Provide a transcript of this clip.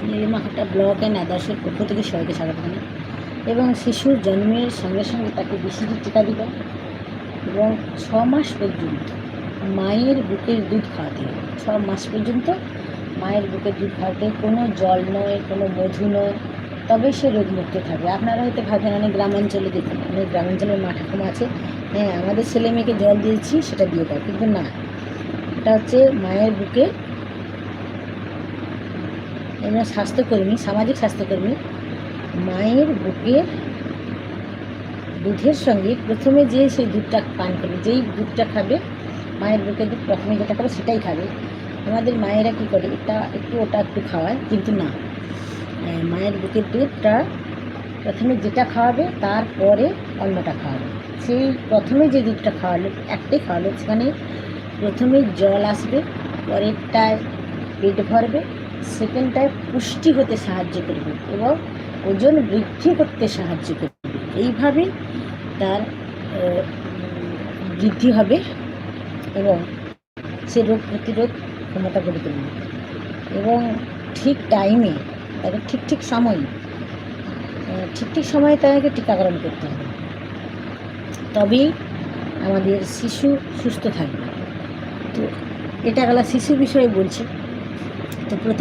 নীলিমাহাটা block and আদার্সের পক্ষ থেকে সবাইকে স্বাগত জানাই। এবং শিশুর জন্মের সঙ্গে সঙ্গে তাকে BCG টিকা দিবেন এবং 6 মাস পর্যন্ত মায়ের বুকের দুধ খাওয়াতে হবে। 6 মাস পর্যন্ত মায়ের বুকের দুধ খাওয়াতে, কোনো জল নয়, কোনো মধু নয়, তবে সে রোগমুক্ত থাকবে। আপনারা হয়তো ভাবেন অনেক গ্রামাঞ্চলে, দেখুন অনেক গ্রামাঞ্চলের মা ঠাকুমা আছে, হ্যাঁ আমাদের ছেলে মেয়েকে জল দিয়েছি সেটা দিয়ে দাও, কিন্তু না, এটা হচ্ছে মায়ের বুকে। এবার স্বাস্থ্যকর্মী, সামাজিক স্বাস্থ্যকর্মী মায়ের বুকের দুধের সঙ্গে প্রথমে যে সেই দুধটা পান করবে, যেই দুধটা খাবে, মায়ের বুকের দুধ প্রথমে যেটা খাবে সেটাই খাবে। আমাদের মায়েরা কী করে, এটা একটু ওটা একটু খাওয়ায়, কিন্তু না, মায়ের বুকের দুধটা প্রথমে যেটা খাওয়াবে তারপরে অন্যটা খাওয়াবে। সেই প্রথমে যে দুধটা খাওয়ালো, একটাই খাওয়ালো, সেখানে প্রথমে জল আসবে, পরেরটায় পেট ভরবে, সেকেন্ডটায় পুষ্টি হতে সাহায্য করবে এবং ওজন বৃদ্ধি করতে সাহায্য করবে। এইভাবে তার বৃদ্ধি হবে এবং সে রোগ প্রতিরোধ ক্ষমতা গড়ে তুলবে। এবং ঠিক টাইমে, তাকে ঠিক সময়ে তাকে টিকাকরণ করতে হবে, তবেই আমাদের শিশু সুস্থ থাকবে। তো এটা গেল শিশু বিষয়ে বলছি। তো প্রতিদিন